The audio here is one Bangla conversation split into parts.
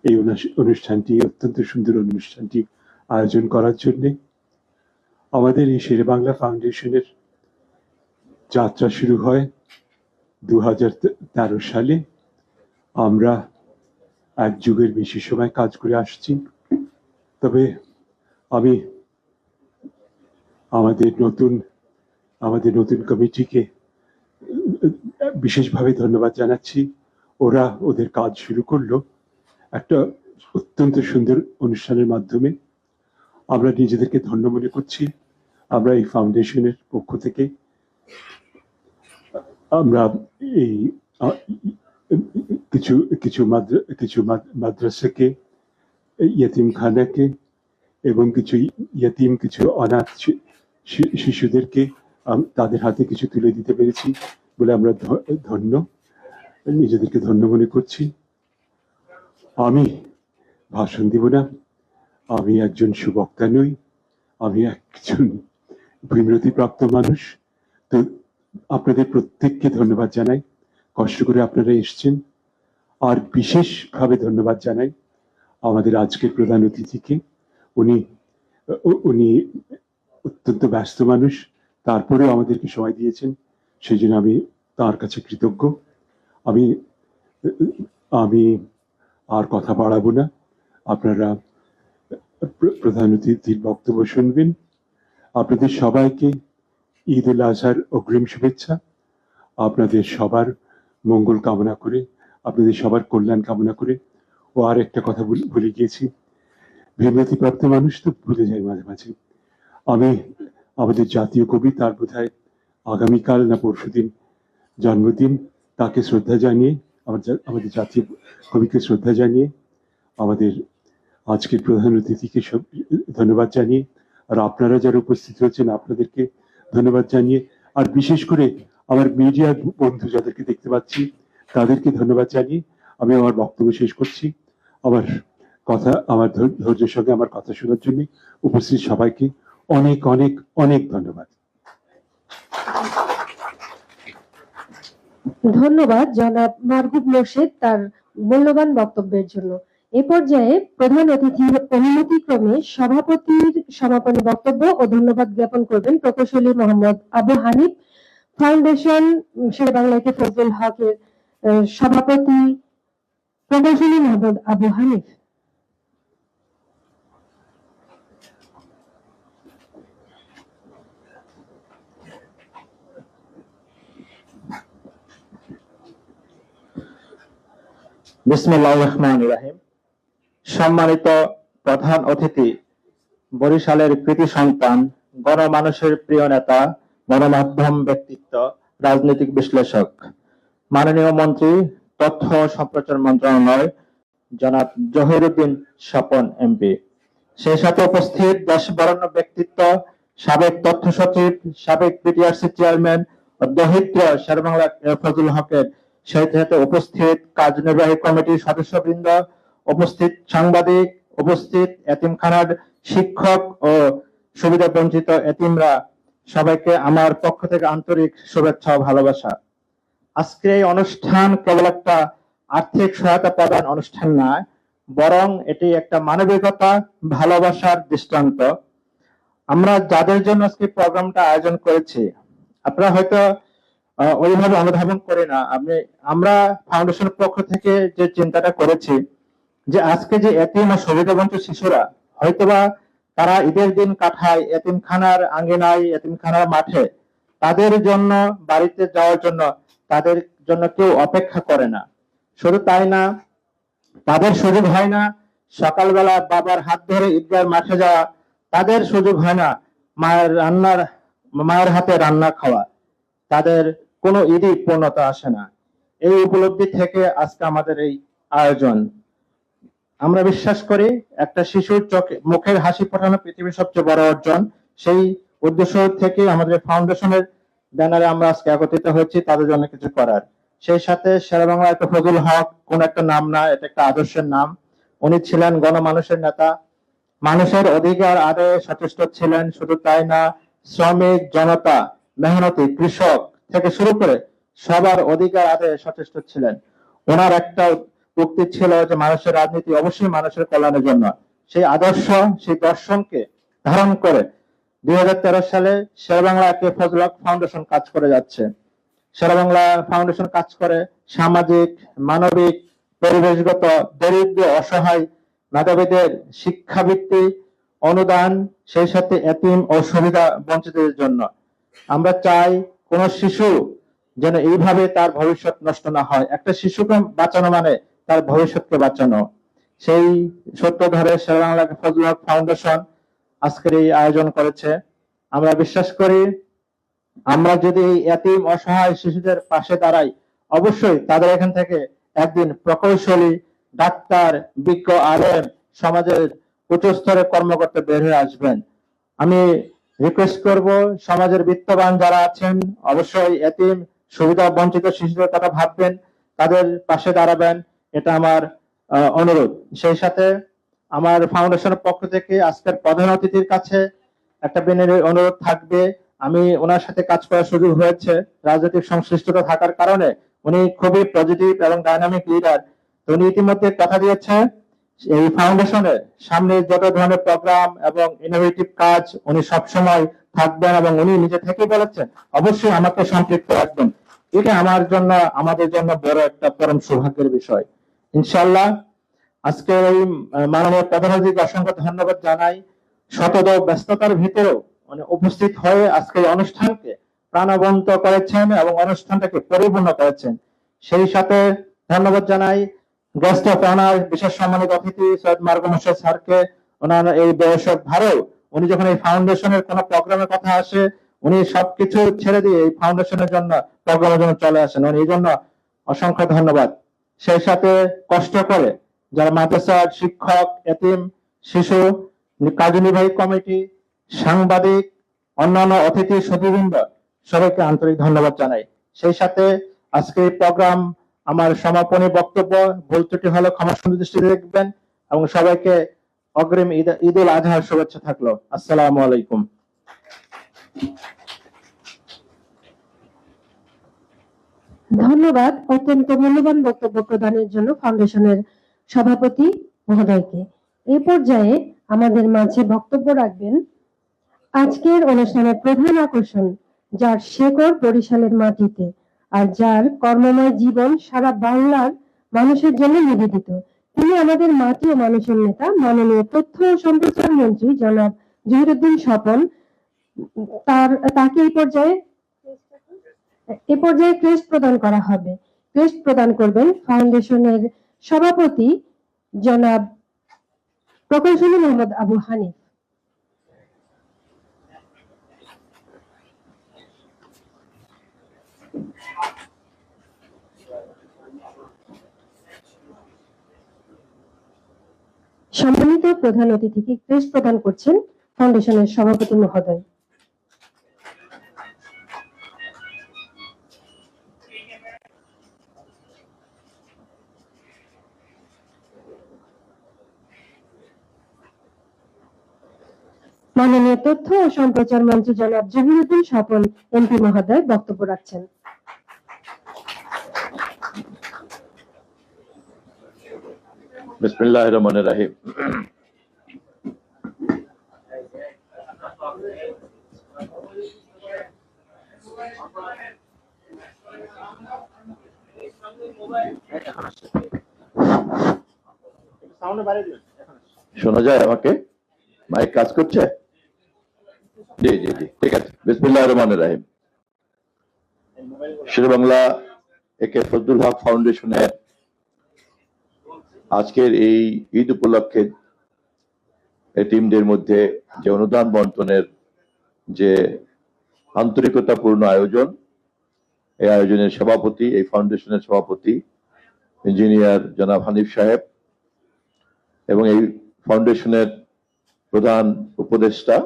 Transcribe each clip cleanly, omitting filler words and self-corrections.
এই অনুষ্ঠানটি, অত্যন্ত সুন্দর অনুষ্ঠানটি আয়োজন করার জন্য। আমাদের এই শেরেবাংলা ফাউন্ডেশনের যাত্রা শুরু হয় 2013 সালে। আমরা এক যুগের বেশি সময় কাজ করে আসছি। তবে আমি আমাদের নতুন কমিটিকে বিশেষভাবে ধন্যবাদ জানাচ্ছি। ওরা ওদের কাজ শুরু করলো একটা অত্যন্ত সুন্দর অনুষ্ঠানের মাধ্যমে। আমরা নিজেদেরকে ধন্য মনে করছি। আমরা এই ফাউন্ডেশনের পক্ষ থেকে আমরা এই কিছু মাদ্রাসাকে, ইয়েতিমখানাকে এবং কিছু অনাথ শিশুদেরকে তাদের হাতে কিছু তুলে দিতে পেরেছি বলে আমরা নিজেদেরকে ধন্য মনে করছি। আমি ভাষণ দিব না, আমি একজন সুবক্তা নই, আমি একজন বিমৃতিপ্রাপ্ত মানুষ। তো আপনাদের প্রত্যেককে ধন্যবাদ জানাই, কষ্ট করে আপনারা এসছেন। আর বিশেষভাবে ধন্যবাদ জানাই আমাদের আজকের প্রধান অতিথিকে। উনি অত্যন্ত ব্যস্ত মানুষ, তারপরেও আমাদেরকে সময় দিয়েছেন, সেই জন্য আমি তার কাছে কৃতজ্ঞ। আমি আর কথা বাড়াবো না, আপনারা প্রধান অতিথির বক্তব্য শুনবেন। আপনাদের সবাইকে ঈদ উল আজহার অগ্রিম শুভেচ্ছা। আপনাদের সবার মঙ্গল কামনা করে, আপনাদের সবার কল্যাণ কামনা করে। ও আর একটা কথা ভুলে গিয়েছি, বিমৃতিপ্রাপ্ত মানুষ তো ভুলে যায় মাঝে মাঝে। আমি আমাদের জাতীয় কবি, তার বোধহয় আগামীকাল না পরশুদিন জন্মদিন, তাকে শ্রদ্ধা জানিয়ে, আমাদের জাতীয় কবিকে শ্রদ্ধা জানিয়ে, আমাদের আজকের প্রধান অতিথিকে ধন্যবাদ জানিয়ে, আর আপনারা যারা উপস্থিত হয়েছেন আপনাদেরকে ধন্যবাদ জানিয়ে, আর বিশেষ করে আমার মিডিয়ার বন্ধু যাদেরকে দেখতে পাচ্ছি তাদেরকে ধন্যবাদ জানিয়ে আমি আমার বক্তব্য শেষ করছি। আমার ধৈর্যের সঙ্গে আমার কথা শোনার জন্য উপস্থিত সবাইকে অনেক অনেক অনেক ধন্যবাদ। ধন্যবাদ জনাব মারগুব মোর্শেদ তার মূল্যবান বক্তব্যের জন্য। এ পর্যায়ে প্রধান অতিথির অনুমতিক্রমে সভাপতির সমাপনী বক্তব্য ও ধন্যবাদ জ্ঞাপন করবেন প্রকৌশলী মোহাম্মদ আবু হানিফ, ফাউন্ডেশন শেরেবাংলাকে ফজলুল হকের সভাপতি প্রকৌশলী মোহাম্মদ আবু হানিফ। বিসমিল্লাহির রহমানির রহিম। সম্মানিত প্রধান অতিথি, বরিশালের কৃতি সন্তান, গণমানুষের প্রিয় নেতা, গণমাধ্যম ব্যক্তিত্ব, রাজনৈতিক বিশ্লেষক, মাননীয় মন্ত্রী তথ্য সম্প্রচার মন্ত্রণালয় জনাব জহিরুদ্দিন স্বপন এমপি, সেই সাথে উপস্থিত দেশ বরেণ্য ব্যক্তিত্ব, সাবেক তথ্য সচিব, সাবেক পিটিআরসি চেয়ারম্যান ও দহিত্র শেরেবাংলা ফজলুল হকের, সেই সাথে উপস্থিত কার্যনির্বাহী কমিটির সদস্যবৃন্দ, উপস্থিত সাংবাদিক, উপস্থিত এতিমখানার শিক্ষক ও সুবিধা বঞ্চিত এতিমরা, সবাইকে আমার পক্ষ থেকে আন্তরিক শুভেচ্ছা ও ভালোবাসা। আজকের এই অনুষ্ঠান কেবল একটা আর্থিক সহায়তা প্রদান অনুষ্ঠান নয়, বরং এটি একটা মানবিকতা, ভালোবাসার দৃষ্টান্ত। আমরা যাদের জন্য আজকে প্রোগ্রামটা আয়োজন করেছি, আপনারা হয়তো ওইভাবে অনুধাবন করি না। আমরা ফাউন্ডেশনের পক্ষ থেকে যে চিন্তাটা করেছি, যে আজকে যে এতিম ও সুবিধাবঞ্চিত শিশুরা হয়তোবা তারা ঈদের দিন কাটায় এতিমখানার আঙ্গিনায়, এতিমখানার মাঠে, তাদের জন্য বাড়িতে যাওয়ার জন্য তাদের জন্য কেউ অপেক্ষা করে না। শুধু তাই না, তাদের সুযোগ হয় না সকালবেলা বাবার হাত ধরে ঈদগাহের মাঠে যাওয়া, তাদের সুযোগ হয় না মায়ের হাতে রান্না খাওয়া, তাদের কোনো ঈদই পূর্ণতা আসে না। এই উপলব্ধি থেকে আজকে আমাদের এই আয়োজন। আমরা বিশ্বাস করি একটা শিশুর মুখের হাসি ফোটানো পৃথিবীর সবচেয়ে বড় অর্জন। সেই উদ্দেশ্য থেকে আমাদের ফাউন্ডেশনের ব্যানারে আমরা আজকে একত্রিত হয়েছি তাদের জন্য কিছু করার। সেই সাথে শেরেবাংলা একটা ফজলুল হক কোন একটা নাম না, এটা একটা আদর্শের নাম। উনি ছিলেন গণমানুষের নেতা, মানুষের অধিকার আদায়ে সচেষ্ট ছিলেন। শুধু তাই না, শ্রমিক জনতা, মেহনতি কৃষক থেকে শুরু করে সবার অধিকার আদায়ে সচেষ্ট ছিলেন। ওনার একটা উক্তি ছিল যে মানুষের রাজনীতি অবশ্যই মানুষের কল্যাণের জন্য। সেই আদর্শ, সেই দর্শনকে ধারণ করে 2013 সালে শেরেবাংলা একে ফজলুল হক ফাউন্ডেশন কাজ করে যাচ্ছে। শেরেবাংলা ফাউন্ডেশন কাজ করে সামাজিক, মানবিক, পরিবেশগত, দরিদ্র, অসহায়, মেধাবীদের শিক্ষাবৃত্তি, অনুদান, সেই সাথে এতিম ও সুবিধা বঞ্চিতদের জন্য। আমরা চাই কোন শিশু যেন এইভাবে তার ভবিষ্যৎ নষ্ট না হয়। একটা শিশুকে বাঁচানো মানে তার ভবিষ্যৎকে বাঁচানো। সেই সত্য ধরে শেরেবাংলা ফজলুল হক ফাউন্ডেশন আজকের এই আয়োজন করেছে। আমরা বিশ্বাস করি আমরা যদি এই এতিম অসহায় শিশুদের পাশে দাঁড়াই, অবশ্যই তাদের এখান থেকে একদিন প্রকৌশলী, ডাক্তার, বিজ্ঞ, আলেম, সমাজের উচ্চ স্তরে কর্মকর্তা বের হয়ে আসবেন। আমি রিকোয়েস্ট করব সমাজের বিত্তবান যারা আছেন অবশ্যই এতিম সুবিধা বঞ্চিত শিশুদের কথা ভাববেন, তাদের পাশে দাঁড়াবেন, এটা আমার অনুরোধ। সেই সাথে আমার ফাউন্ডেশনের পক্ষ থেকে আজকের প্রধান অতিথির কাছে একটা বিনয়ী অনুরোধ থাকবে। আমি ওনার সাথে কাজ করার সুযোগ হয়েছে, রাজনৈতিক সংশ্লিষ্টতা থাকার কারণে উনি খুবই পজিটিভ এবং ডাইনামিক লিডার। তো উনি ইতিমধ্যে কথা দিয়েছে এই ফাউন্ডেশনের সামনে যত ধরনের প্রোগ্রাম এবং ইনোভেটিভ কাজ উনি সবসময় থাকবেন, এবং উনি নিজে থেকে বলেছেন অবশ্যই আমাকে সম্পৃক্ত রাখবেন। এটা আমার জন্য, আমাদের জন্য বড় একটা পরম সৌভাগ্যের বিষয়। ইনশাআল্লাহ আজকে এই মাননীয় প্রধান অতিথিকে অসংখ্য ধন্যবাদ জানাই। শতদ ব্যস্ততার ভিতরেও মানে উপস্থিত হয়ে আজকে এই অনুষ্ঠানকে প্রাণবন্ত করেছেন এবং অনুষ্ঠানটাকে পরিপূর্ণ করেছেন। সেই সাথে ধন্যবাদ জানাই গেস্ট অফ অনার, বিশেষ সম্মানিত অতিথি সৈয়দ মারুফ মোর্শেদ স্যারকে। ওনার এই বয়সের ভারেও উনি যখন এই ফাউন্ডেশনের কোন প্রোগ্রামের কথা আসে উনি সবকিছু ছেড়ে দিয়ে এই ফাউন্ডেশনের জন্য, প্রোগ্রামের জন্য চলে আসেন। উনি এই জন্য অসংখ্য ধন্যবাদ। সেই সাথে কষ্ট করে যারা মাদ্রাসার শিক্ষক, এতিম শিশু, কার্যনির্বাহী কমিটি, সাংবাদিক, অন্যান্য অতিথি সুধীবৃন্দ, সবাইকে আন্তরিক ধন্যবাদ জানাই। সেই সাথে আজকে এই প্রোগ্রাম আমার সমাপনী বক্তব্য, ভুল ত্রুটি হলে ক্ষমা সুন্দর দৃষ্টিতে দেখবেন, এবং সবাইকে অগ্রিম ঈদ উল আজহার শুভেচ্ছা থাকলো। আসসালামু আলাইকুম। ধন্যবাদ অত্যন্ত মূল্যবান বক্তব্য প্রদানের জন্য ফাউন্ডেশনের সভাপতি মহোদয়কে। এই পর্যায়ে আমাদের মাঝে বক্তব্য রাখবেন আজকের অনুষ্ঠানের প্রধান আকর্ষণ, যার শেকড় বরিশালের মাটিতে আর যার কর্মময় জীবন সারা বাংলার মানুষের জন্য নিবেদিত। তিনি আমাদের মাটি ও মানুষের নেতা, মাননীয় তথ্য ও সম্প্রচার মন্ত্রী জনাব জহিরুদ্দিন স্বপন। তাকে এই পর্যায়ে ক্রেস্ট প্রদান করা হবে। ক্রেস্ট প্রদান করবেন ফাউন্ডেশনের সভাপতি জনাব প্রকৌশলী মোহাম্মদ আবু হানিফ। সম্মানিত প্রধান অতিথিকে ক্রেস্ট প্রদান করছেন ফাউন্ডেশনের সভাপতি মহোদয়। মাননীয় তথ্য ও সম্প্রচার মন্ত্রী জনাব জহিরুদ্দিন স্বপন এমপি মহোদয় বক্তব্য রাখছেন। বিসমিল্লাহির রহমানির রহিম। শোনা যায় আমাকে? মাইক কাজ করছে? জি জি জি, ঠিক আছে। বিসমিল্লাহির রহমানির রহিম। শেরেবাংলা একে ফজলুল হক ফাউন্ডেশনের আজকের এই ঈদ উপলক্ষে এতিমদের মধ্যে যে অনুদান বন্টনের যে আন্তরিকতাপূর্ণ আয়োজন, এই আয়োজনের সভাপতি, এই ফাউন্ডেশনের সভাপতি ইঞ্জিনিয়ার জনাব হানিফ সাহেব, এবং এই ফাউন্ডেশনের প্রধান উপদেষ্টা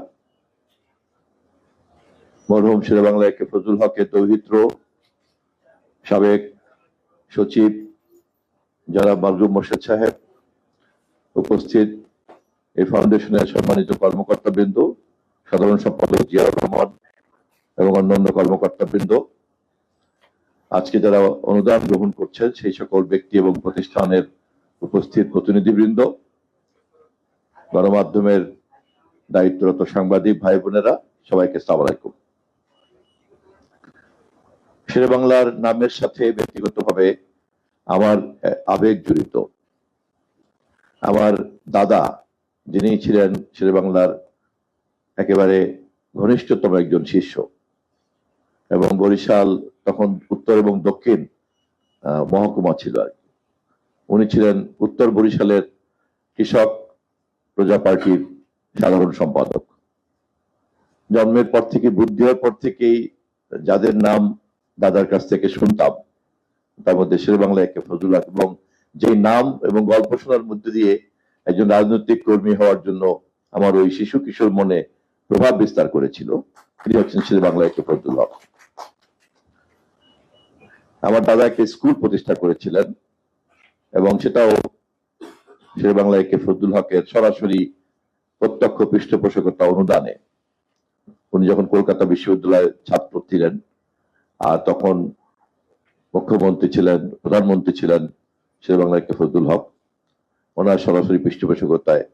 মরহুম শেরেবাংলা একে ফজলুল হকের দৌহিত্র সাবেক সচিব জনাব মারুফ মোর্শেদ সাহেব, উপস্থিত এই ফাউন্ডেশনের সম্মানিত কর্মকর্তাবৃন্দ, সাধারণ সম্পাদক জিয়াউর রহমান এবং অন্যান্য কর্মকর্তাবৃন্দ, আজকে যারা অনুদান গ্রহণ করছেন সেই সকল ব্যক্তি এবং প্রতিষ্ঠানের উপস্থিত প্রতিনিধিবৃন্দ, গণমাধ্যমের দায়িত্বরত সাংবাদিক ভাই বোনেরা, সবাইকে আসসালামু আলাইকুম। শেরেবাংলার নামের সাথে ব্যক্তিগতভাবে আমার আবেগ জড়িত। আমার দাদা, যিনি ছিলেন শেরেবাংলার একেবারে ঘনিষ্ঠতম একজন শিষ্য, এবং বরিশাল তখন উত্তর এবং দক্ষিণ মহকুমা ছিল আর কি। উনি ছিলেন উত্তর বরিশালের কৃষক প্রজা পার্টির সাধারণ সম্পাদক। জন্মের পর থেকে, বুদ্ধি হওয়ার পর থেকেই যাদের নাম দাদার কাছ থেকে শুনতাম, তার মধ্যে শেরেবাংলা একে ফজলুল হক, এবং যে নাম এবং গল্প শোনার মধ্যে দিয়ে একজন রাজনৈতিক কর্মী হওয়ার জন্য আমার ওই শিশু কিশোর মনে প্রভাব বিস্তার করেছিল, তিনি হচ্ছেন শেরেবাংলা একে ফজলুল হক। আমার দাদা একটা স্কুল প্রতিষ্ঠা করেছিলেন, এবং সেটাও শেরেবাংলা একে ফজলুল হকের সরাসরি প্রত্যক্ষ পৃষ্ঠপোষকতা অনুদানে। উনি যখন কলকাতা বিশ্ববিদ্যালয়ের ছাত্র ছিলেন, আর তখন মুখ্যমন্ত্রী ছিলেন, প্রধানমন্ত্রী ছিলেন শেরেবাংলা একে ফজলুল হক, ওনার সরাসরি পৃষ্ঠপোষকতায়।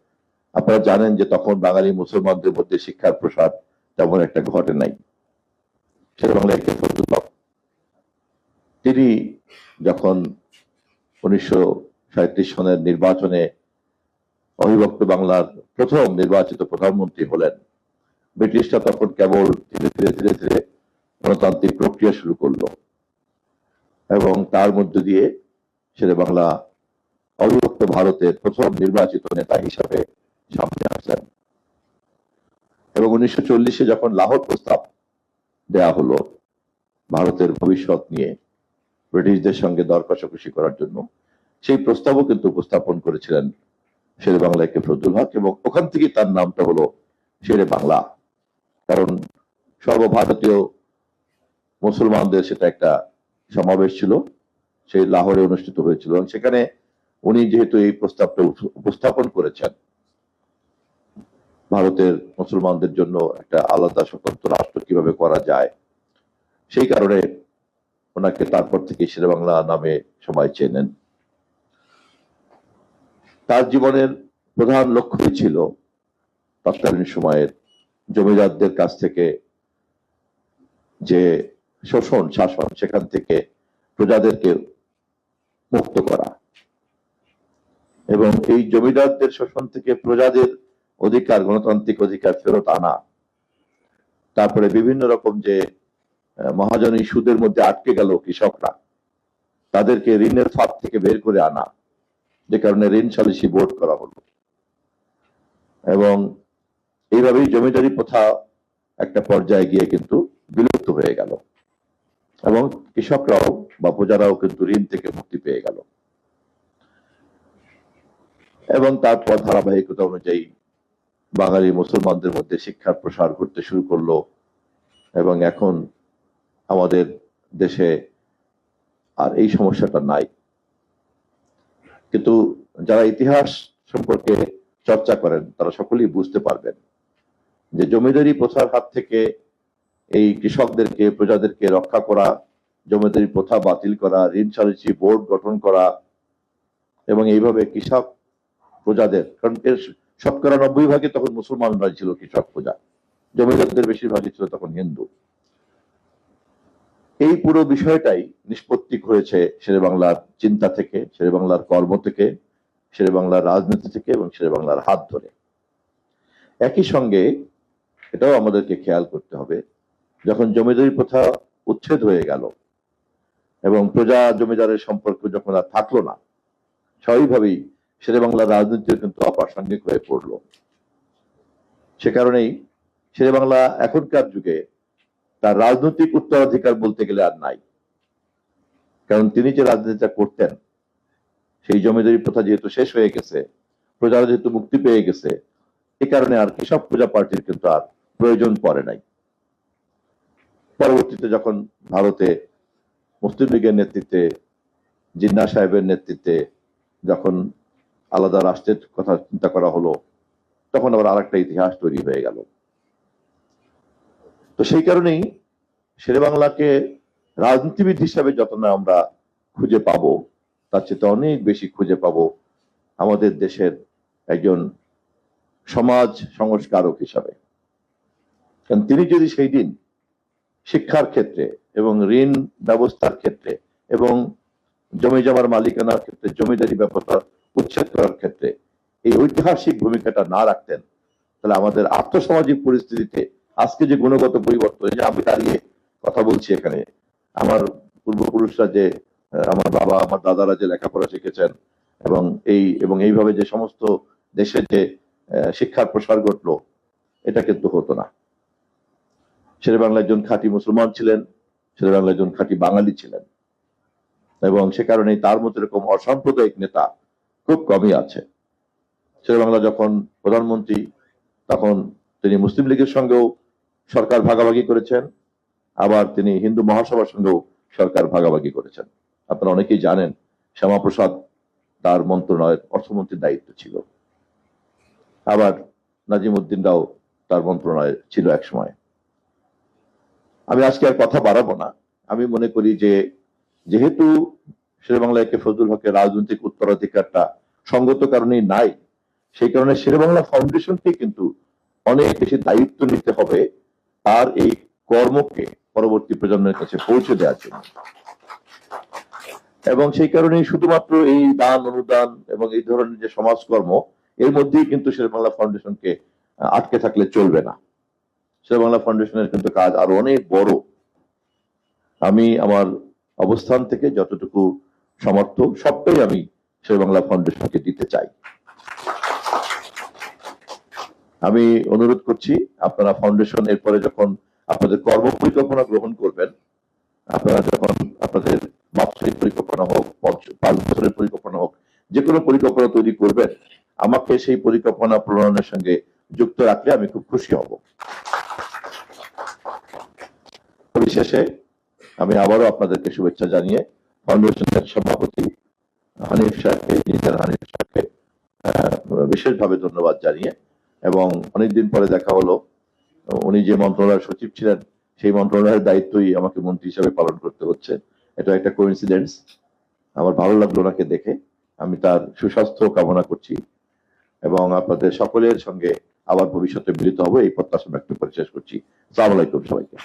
আপনারা জানেন যে তখন বাঙালি মুসলমানদের মধ্যে শিক্ষার প্রসার তেমন একটা ঘটে নাই। শেরেবাংলা একে ফজলুল হক তিনি যখন 1937 সনের নির্বাচনে অবিভক্ত বাংলার প্রথম নির্বাচিত প্রধানমন্ত্রী হলেন, ব্রিটিশরা তখন কেবল ধীরে ধীরে ধীরে ধীরে গণতান্ত্রিক প্রক্রিয়া শুরু করলো, এবং তার মধ্য দিয়ে শেরেবাংলা অবিভক্ত ভারতের প্রথম নির্বাচিত নেতা হিসাবে সামনে আসলেন। এবং 1940-এ যখন লাহোর প্রস্তাব দেয়া হলো ভারতের ভবিষ্যৎ নিয়ে ব্রিটিশদের সঙ্গে দর কষাকষি করার জন্য, সেই প্রস্তাবও কিন্তু উপস্থাপন করেছিলেন শেরেবাংলা একে ফজলুল হক, এবং ওখান থেকে তার নামটা হলো শেরে বাংলা। কারণ সর্বভারতীয় মুসলমানদের সেটা একটা সমাবেশ ছিল, সেই লাহোরে অনুষ্ঠিত হয়েছিল, এবং সেখানে উনি যেহেতু এই প্রস্তাবটা উপস্থাপন করেছেন, ভারতের মুসলমানদের জন্য একটা আলাদা স্বতন্ত্র রাষ্ট্র কিভাবে করা যায়, সেই কারণে ওনাকে তারপর থেকে শেরেবাংলা নামে সবাই চেনেন। তার জীবনের প্রধান লক্ষ্যই ছিল তৎকালীন সময়ের জমিদারদের কাছ থেকে যে শোষণ শাসন, সেখান থেকে প্রজাদেরকে মুক্ত করা, এবং এই জমিদারদের শোষণ থেকে প্রজাদের অধিকার, গণতান্ত্রিক অধিকার ফেরত আনা। তারপরে বিভিন্ন রকম যে মহাজনী সুদের মধ্যে আটকে গেল কৃষকরা, তাদেরকে ঋণের ফাঁদ থেকে বের করে আনা, যে কারণে ঋণ সালিসি বোর্ড করা হলো। এবং এইভাবেই জমিদারি প্রথা একটা পর্যায়ে গিয়ে কিন্তু বিলুপ্ত হয়ে গেল, এবং কৃষকরাও বা প্রজারাও কিন্তু ঋণ থেকে মুক্তি পেয়ে গেল। এবং তারপর ধারাবাহিকতা অনুযায়ী বাঙালি মুসলমানদের মধ্যে শিক্ষার প্রসার করতে শুরু করলো, এবং এখন আমাদের দেশে আর এই সমস্যাটা নাই। কিন্তু যারা ইতিহাস সম্পর্কে চর্চা করেন তারা সকলেই বুঝতে পারবেন যে জমিদারি প্রথার হাত থেকে এই কৃষকদেরকে, প্রজাদেরকে রক্ষা করা, জমিদারি প্রথা বাতিল করা, ঋণ সালিসি বোর্ড গঠন করা, এবং এইভাবে কৃষক প্রজাদের, কারণ এর শতকরা 90% তখন মুসলমানরাই ছিল কৃষক প্রজা, জমিদারদের বেশিরভাগই ছিল তখন হিন্দু। এই পুরো বিষয়টাই নিষ্পত্তি হয়েছে শেরেবাংলার চিন্তা থেকে, শেরেবাংলার কর্ম থেকে, শেরেবাংলার রাজনীতি থেকে, এবং শেরেবাংলার হাত ধরে। একই সঙ্গে এটাও আমাদেরকে খেয়াল করতে হবে, যখন জমিদারি প্রথা উচ্ছেদ হয়ে গেল এবং প্রজা জমিদারের সম্পর্ক যখন আর থাকলো না, স্বাভাবিকভাবেই শেরেবাংলার রাজনীতিও কিন্তু অপ্রাসঙ্গিক হয়ে পড়লো। সে কারণেই শেরেবাংলা এখনকার যুগে তার রাজনৈতিক উত্তরাধিকার বলতে গেলে আর নাই। কারণ তিনি যে রাজনীতিটা করতেন, সেই জমিদারি প্রথা যেহেতু শেষ হয়ে গেছে, প্রজারা যেহেতু মুক্তি পেয়ে গেছে, এ কারণে আর কৃষক প্রজা পার্টির কিন্তু আর প্রয়োজন পড়ে নাই। পরবর্তীতে যখন ভারতে মুসলিম লীগের নেতৃত্বে, জিন্না সাহেবের নেতৃত্বে যখন আলাদা রাষ্ট্রের কথা চিন্তা করা হলো, তখন আবার আরেকটা ইতিহাস তৈরি হয়ে গেল। তো সেই কারণেই শেরেবাংলাকে রাজনীতিবিদ হিসাবে যত না আমরা খুঁজে পাবো, তার চেয়ে অনেক বেশি খুঁজে পাবো আমাদের দেশের একজন সমাজ সংস্কারক হিসাবে। কারণ তিনি যদি সেই দিন শিক্ষার ক্ষেত্রে এবং ঋণ ব্যবস্থার ক্ষেত্রে এবং জমি জমার মালিকানার ক্ষেত্রে জমিদারি ব্যাপারটা উচ্ছেদ করার ক্ষেত্রে এই ঐতিহাসিক ভূমিকাটা না রাখতেন, তাহলে আমাদের আর্থসামাজিক পরিস্থিতিতে আজকে যে গুণগত পরিবর্তন, যে আমি দাঁড়িয়ে কথা বলছি এখানে, আমার পূর্বপুরুষরা যে আমার বাবা আমার দাদারা যে লেখাপড়া শিখেছেন এবং এইভাবে যে সমস্ত দেশে যে শিক্ষার প্রসার ঘটলো, এটা কিন্তু হতো না। শেরেবাংলা একজন খাঁটি মুসলমান ছিলেন, শেরেবাংলা একজন খাঁটি বাঙালি ছিলেন, এবং সে কারণে তার মতো এরকম অসাম্প্রদায়িক নেতা খুব কমই আছে। শেরেবাংলা যখন প্রধানমন্ত্রী, তখন তিনি মুসলিম লীগের সঙ্গেও সরকার ভাগাভাগি করেছেন, আবার তিনি হিন্দু মহাসভার সঙ্গেও সরকার ভাগাভাগি করেছেন। আপনারা অনেকেই জানেন শ্যামাপ্রসাদ তার মন্ত্রণালয়ের অর্থমন্ত্রীর দায়িত্ব ছিল, আবার নাজিমউদ্দিনরাও তার মন্ত্রণালয়ে ছিল এক সময়। আমি আজকে আর কথা বাড়াবো না। আমি মনে করি যে যেহেতু শেরেবাংলা একে ফজলুল হকের রাজনৈতিক উত্তরাধিকারটা সঙ্গত কারণেই নাই, সেই কারণে শেরেবাংলা ফাউন্ডেশনকে কিন্তু অনেক বেশি দায়িত্ব নিতে হবে আর এই কর্মকে পরবর্তী প্রজন্মের কাছে পৌঁছে দেওয়ার জন্য। এবং সেই কারণে শুধুমাত্র এই দান অনুদান এবং এই ধরনের যে সমাজকর্ম, এর মধ্যেই কিন্তু শেরেবাংলা ফাউন্ডেশনকে আটকে থাকলে চলবে না। শেরেবাংলা ফাউন্ডেশনের কিন্তু কাজ আরো অনেক বড়। আমি আমার অবস্থান থেকে যতটুকু সামর্থ্য সবটাই আমি শেরেবাংলা ফাউন্ডেশনকে দিতে চাই। আমি অনুরোধ করছি, আপনারা ফাউন্ডেশন এরপরে যখন আপনাদের কর্ম পরিকল্পনা গ্রহণ করবেন, আপনারা যখন আপনাদের বাৎসরিক পরিকল্পনা হোক, 5 বছরের পরিকল্পনা হোক, যে কোনো পরিকল্পনা তৈরি করবেন, আমাকে সেই পরিকল্পনা প্রণয়নের সঙ্গে যুক্ত রাখলে আমি খুব খুশি হব। পরিশেষে আমি আবারও আপনাদেরকে শুভেচ্ছা জানিয়ে ফাউন্ডেশনের সভাপতি হানিফ সাহেবকে, হানিফ সাহেবকে বিশেষভাবে ধন্যবাদ জানিয়ে, এবং অনেকদিন পরে দেখা হলো, উনি যে মন্ত্রণালয়ের সচিব ছিলেন সেই মন্ত্রণালয়ের দায়িত্বই আমাকে মন্ত্রী হিসেবে পালন করতে হচ্ছে। এটা একটা কোইন্সিডেন্স। আমার ভালো লাগলো ওনাকে দেখে। আমি তার সুস্বাস্থ্য কামনা করছি এবং আপনাদের সকলের সঙ্গে আবার ভবিষ্যতে মিলিত হবো এই প্রত্যাশা ব্যক্ত করে শেষ করছি। আসসালামু আলাইকুম সবাইকে।